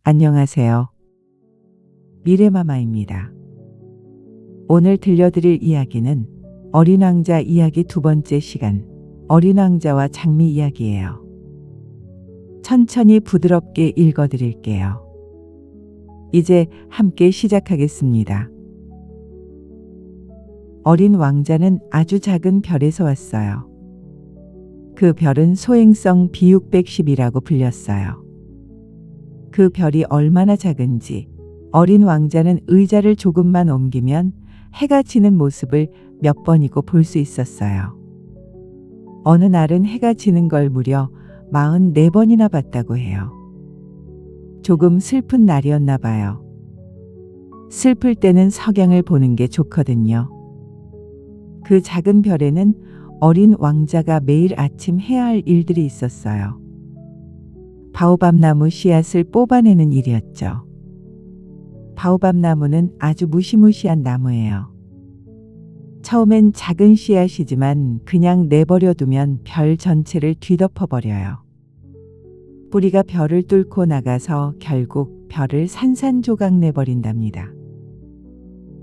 안녕하세요. 미래마마입니다. 오늘 들려드릴 이야기는 어린 왕자 이야기 두 번째 시간, 어린 왕자와 장미 이야기예요. 천천히 부드럽게 읽어드릴게요. 이제 함께 시작하겠습니다. 어린 왕자는 아주 작은 별에서 왔어요. 그 별은 소행성 B610이라고 불렸어요. 그 별이 얼마나 작은지 어린 왕자는 의자를 조금만 옮기면 해가 지는 모습을 몇 번이고 볼 수 있었어요. 어느 날은 해가 지는 걸 무려 44번이나 봤다고 해요. 조금 슬픈 날이었나 봐요. 슬플 때는 석양을 보는 게 좋거든요. 그 작은 별에는 어린 왕자가 매일 아침 해야 할 일들이 있었어요. 바오밥 나무 씨앗을 뽑아내는 일이었죠. 바오밥 나무는 아주 무시무시한 나무예요. 처음엔 작은 씨앗이지만 그냥 내버려 두면 별 전체를 뒤덮어버려요. 뿌리가 별을 뚫고 나가서 결국 별을 산산조각 내버린답니다.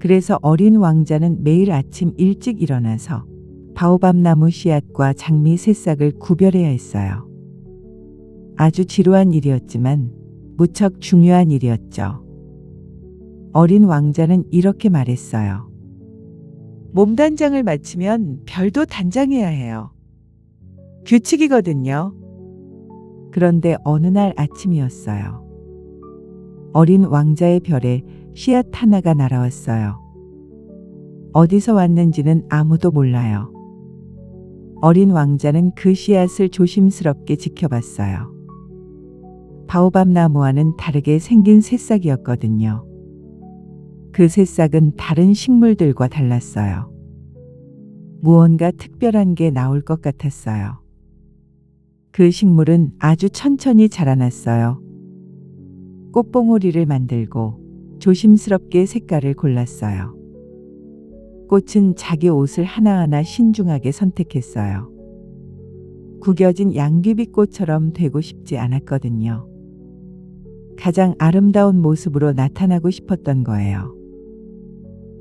그래서 어린 왕자는 매일 아침 일찍 일어나서 바오밥 나무 씨앗과 장미 새싹을 구별해야 했어요. 아주 지루한 일이었지만 무척 중요한 일이었죠. 어린 왕자는 이렇게 말했어요. 몸단장을 마치면 별도 단장해야 해요. 규칙이거든요. 그런데 어느 날 아침이었어요. 어린 왕자의 별에 씨앗 하나가 날아왔어요. 어디서 왔는지는 아무도 몰라요. 어린 왕자는 그 씨앗을 조심스럽게 지켜봤어요. 바오밥 나무와는 다르게 생긴 새싹이었거든요. 그 새싹은 다른 식물들과 달랐어요. 무언가 특별한 게 나올 것 같았어요. 그 식물은 아주 천천히 자라났어요. 꽃봉오리를 만들고 조심스럽게 색깔을 골랐어요. 꽃은 자기 옷을 하나하나 신중하게 선택했어요. 구겨진 양귀비꽃처럼 되고 싶지 않았거든요. 가장 아름다운 모습으로 나타나고 싶었던 거예요.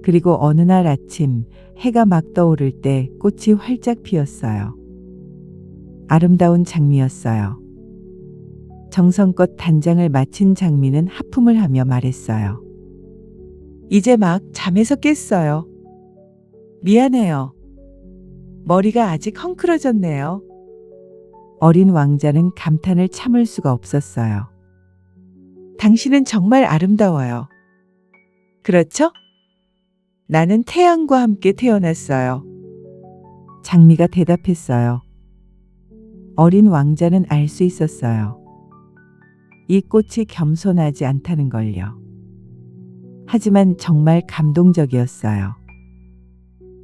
그리고 어느 날 아침 해가 막 떠오를 때 꽃이 활짝 피었어요. 아름다운 장미였어요. 정성껏 단장을 마친 장미는 하품을 하며 말했어요. 이제 막 잠에서 깼어요. 미안해요. 머리가 아직 헝클어졌네요. 어린 왕자는 감탄을 참을 수가 없었어요. 당신은 정말 아름다워요. 그렇죠? 나는 태양과 함께 태어났어요. 장미가 대답했어요. 어린 왕자는 알 수 있었어요. 이 꽃이 겸손하지 않다는 걸요. 하지만 정말 감동적이었어요.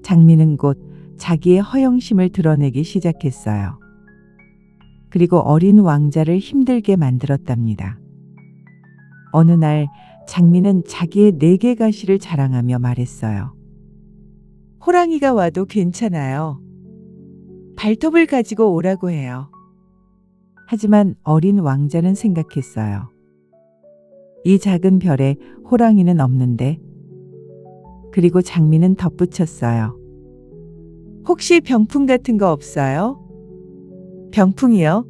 장미는 곧 자기의 허영심을 드러내기 시작했어요. 그리고 어린 왕자를 힘들게 만들었답니다. 어느 날 장미는 자기의 4개 가시를 자랑하며 말했어요. 호랑이가 와도 괜찮아요. 발톱을 가지고 오라고 해요. 하지만 어린 왕자는 생각했어요. 이 작은 별에 호랑이는 없는데. 그리고 장미는 덧붙였어요. 혹시 병풍 같은 거 없어요? 병풍이요?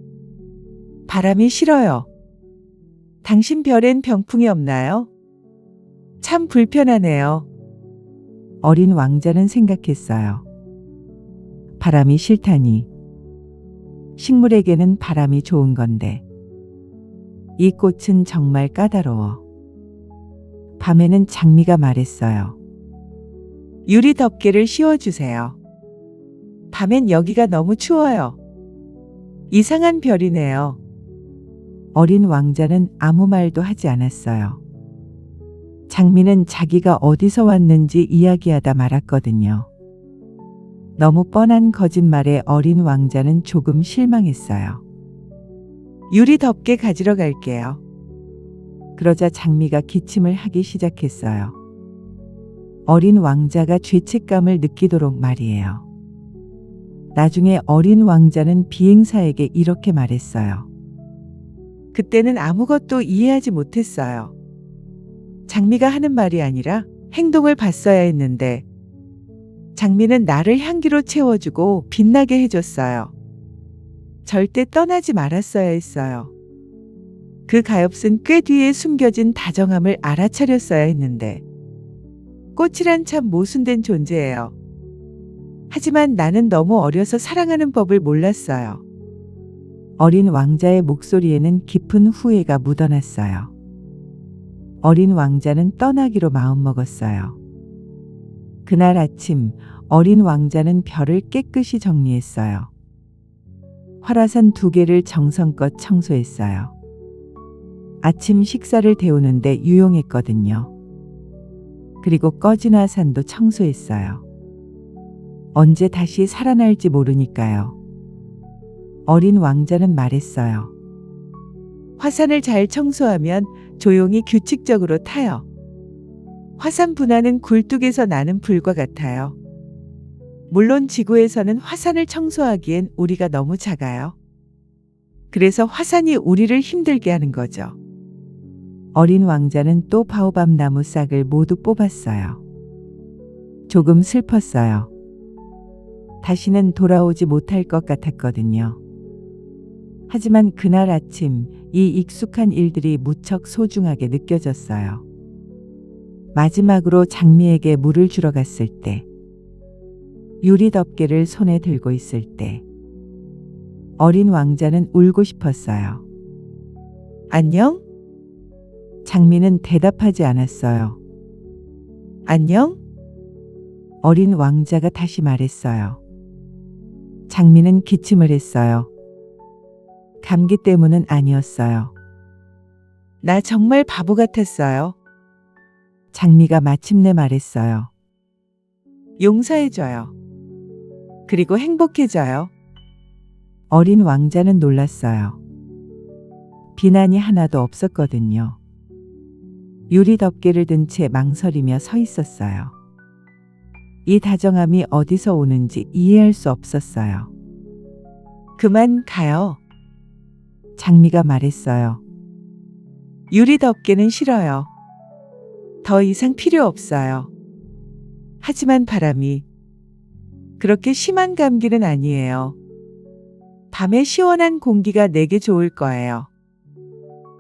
바람이 싫어요. 당신 별엔 병풍이 없나요? 참 불편하네요. 어린 왕자는 생각했어요. 바람이 싫다니. 식물에게는 바람이 좋은 건데. 이 꽃은 정말 까다로워. 밤에는 장미가 말했어요. 유리 덮개를 씌워주세요. 밤엔 여기가 너무 추워요. 이상한 별이네요. 어린 왕자는 아무 말도 하지 않았어요. 장미는 자기가 어디서 왔는지 이야기하다 말았거든요. 너무 뻔한 거짓말에 어린 왕자는 조금 실망했어요. 유리 덮개 가지러 갈게요. 그러자 장미가 기침을 하기 시작했어요. 어린 왕자가 죄책감을 느끼도록 말이에요. 나중에 어린 왕자는 비행사에게 이렇게 말했어요. 그때는 아무것도 이해하지 못했어요. 장미가 하는 말이 아니라 행동을 봤어야 했는데 장미는 나를 향기로 채워주고 빛나게 해줬어요. 절대 떠나지 말았어야 했어요. 그 가엾은 꽤 뒤에 숨겨진 다정함을 알아차렸어야 했는데 꽃이란 참 모순된 존재예요. 하지만 나는 너무 어려서 사랑하는 법을 몰랐어요. 어린 왕자의 목소리에는 깊은 후회가 묻어났어요. 어린 왕자는 떠나기로 마음먹었어요. 그날 아침 어린 왕자는 별을 깨끗이 정리했어요. 활화산 2개를 정성껏 청소했어요. 아침 식사를 데우는데 유용했거든요. 그리고 꺼진 화산도 청소했어요. 언제 다시 살아날지 모르니까요. 어린 왕자는 말했어요. 화산을 잘 청소하면 조용히 규칙적으로 타요. 화산 분화는 굴뚝에서 나는 불과 같아요. 물론 지구에서는 화산을 청소하기엔 우리가 너무 작아요. 그래서 화산이 우리를 힘들게 하는 거죠. 어린 왕자는 또 바오밥 나무 싹을 모두 뽑았어요. 조금 슬펐어요. 다시는 돌아오지 못할 것 같았거든요. 하지만 그날 아침 이 익숙한 일들이 무척 소중하게 느껴졌어요. 마지막으로 장미에게 물을 주러 갔을 때, 유리 덮개를 손에 들고 있을 때, 어린 왕자는 울고 싶었어요. 안녕? 장미는 대답하지 않았어요. 안녕? 어린 왕자가 다시 말했어요. 장미는 기침을 했어요. 감기 때문은 아니었어요. 나 정말 바보 같았어요. 장미가 마침내 말했어요. 용서해줘요. 그리고 행복해져요. 어린 왕자는 놀랐어요. 비난이 하나도 없었거든요. 유리 덮개를 든 채 망설이며 서 있었어요. 이 다정함이 어디서 오는지 이해할 수 없었어요. 그만 가요. 장미가 말했어요. 유리 덮개는 싫어요. 더 이상 필요 없어요. 하지만 바람이 그렇게 심한 감기는 아니에요. 밤에 시원한 공기가 내게 좋을 거예요.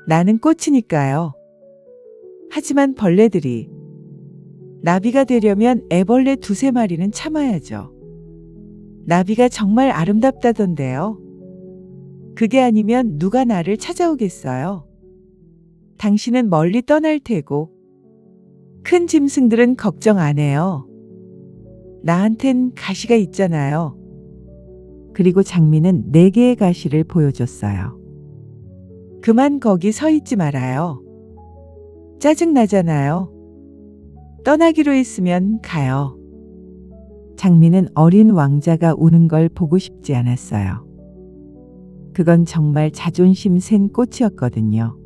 나는 꽃이니까요. 하지만 벌레들이 나비가 되려면 애벌레 2~3마리는 참아야죠. 나비가 정말 아름답다던데요. 그게 아니면 누가 나를 찾아오겠어요. 당신은 멀리 떠날 테고 큰 짐승들은 걱정 안 해요. 나한텐 가시가 있잖아요. 그리고 장미는 4개의 가시를 보여줬어요. 그만 거기 서 있지 말아요. 짜증나잖아요. 떠나기로 했으면 가요. 장미는 어린 왕자가 우는 걸 보고 싶지 않았어요. 그건 정말 자존심 센 꽃이었거든요.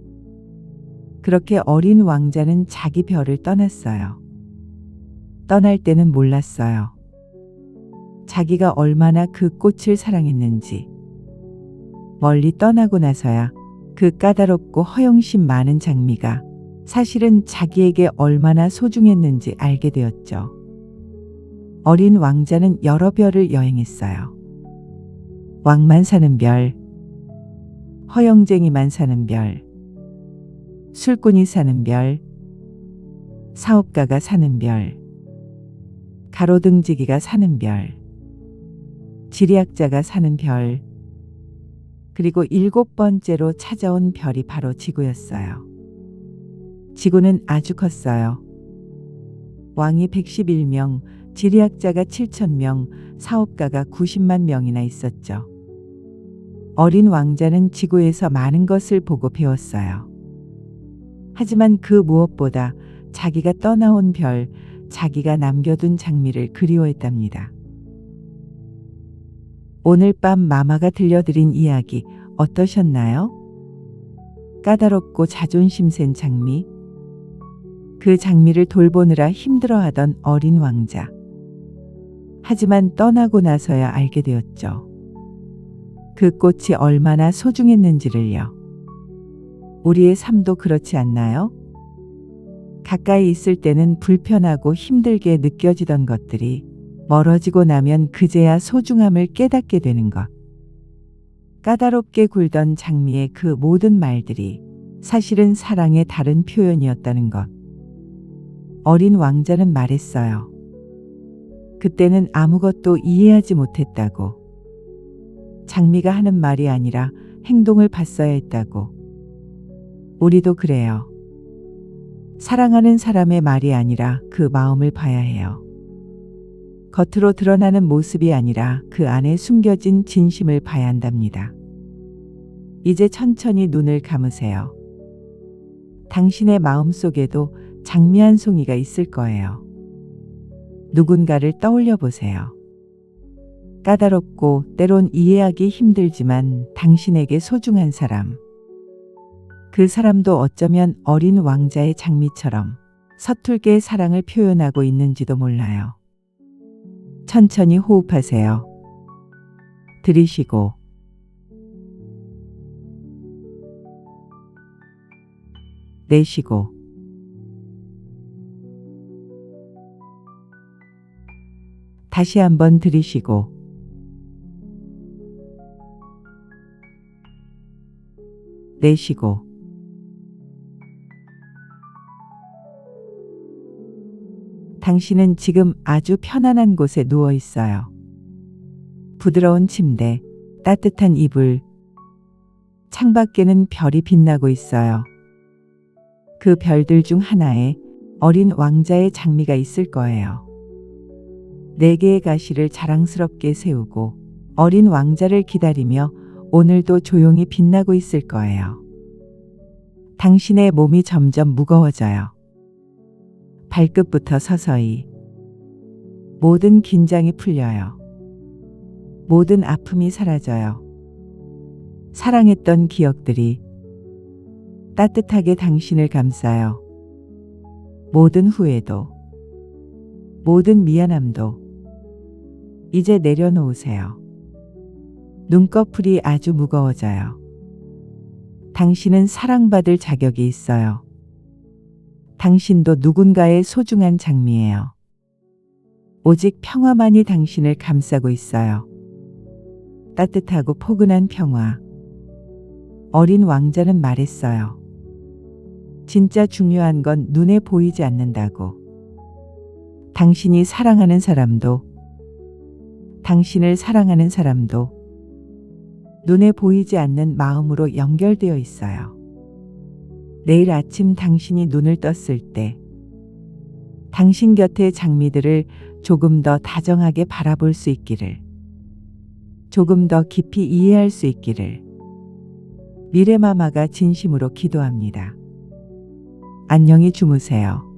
그렇게 어린 왕자는 자기 별을 떠났어요. 떠날 때는 몰랐어요. 자기가 얼마나 그 꽃을 사랑했는지. 멀리 떠나고 나서야 그 까다롭고 허영심 많은 장미가 사실은 자기에게 얼마나 소중했는지 알게 되었죠. 어린 왕자는 여러 별을 여행했어요. 왕만 사는 별, 허영쟁이만 사는 별, 술꾼이 사는 별, 사업가가 사는 별, 가로등지기가 사는 별, 지리학자가 사는 별, 그리고 7번째로 찾아온 별이 바로 지구였어요. 지구는 아주 컸어요. 왕이 111명, 지리학자가 7,000명, 사업가가 90만 명이나 있었죠. 어린 왕자는 지구에서 많은 것을 보고 배웠어요. 하지만 그 무엇보다 자기가 떠나온 별, 자기가 남겨둔 장미를 그리워했답니다. 오늘 밤 마마가 들려드린 이야기 어떠셨나요? 까다롭고 자존심 센 장미, 그 장미를 돌보느라 힘들어하던 어린 왕자. 하지만 떠나고 나서야 알게 되었죠. 그 꽃이 얼마나 소중했는지를요. 우리의 삶도 그렇지 않나요? 가까이 있을 때는 불편하고 힘들게 느껴지던 것들이 멀어지고 나면 그제야 소중함을 깨닫게 되는 것. 까다롭게 굴던 장미의 그 모든 말들이 사실은 사랑의 다른 표현이었다는 것. 어린 왕자는 말했어요. 그때는 아무것도 이해하지 못했다고. 장미가 하는 말이 아니라 행동을 봤어야 했다고. 우리도 그래요. 사랑하는 사람의 말이 아니라 그 마음을 봐야 해요. 겉으로 드러나는 모습이 아니라 그 안에 숨겨진 진심을 봐야 한답니다. 이제 천천히 눈을 감으세요. 당신의 마음 속에도 장미 한 송이가 있을 거예요. 누군가를 떠올려 보세요. 까다롭고 때론 이해하기 힘들지만 당신에게 소중한 사람. 그 사람도 어쩌면 어린 왕자의 장미처럼 서툴게 사랑을 표현하고 있는지도 몰라요. 천천히 호흡하세요. 들이쉬고 내쉬고 다시 한번 들이쉬고 내쉬고 당신은 지금 아주 편안한 곳에 누워 있어요. 부드러운 침대, 따뜻한 이불, 창밖에는 별이 빛나고 있어요. 그 별들 중 하나에 어린 왕자의 장미가 있을 거예요. 4개의 가시를 자랑스럽게 세우고 어린 왕자를 기다리며 오늘도 조용히 빛나고 있을 거예요. 당신의 몸이 점점 무거워져요. 발끝부터 서서히 모든 긴장이 풀려요. 모든 아픔이 사라져요. 사랑했던 기억들이 따뜻하게 당신을 감싸요. 모든 후회도, 모든 미안함도 이제 내려놓으세요. 눈꺼풀이 아주 무거워져요. 당신은 사랑받을 자격이 있어요. 당신도 누군가의 소중한 장미예요. 오직 평화만이 당신을 감싸고 있어요. 따뜻하고 포근한 평화. 어린 왕자는 말했어요. 진짜 중요한 건 눈에 보이지 않는다고. 당신이 사랑하는 사람도, 당신을 사랑하는 사람도 눈에 보이지 않는 마음으로 연결되어 있어요. 내일 아침 당신이 눈을 떴을 때 당신 곁의 장미들을 조금 더 다정하게 바라볼 수 있기를, 조금 더 깊이 이해할 수 있기를 미래마마가 진심으로 기도합니다. 안녕히 주무세요.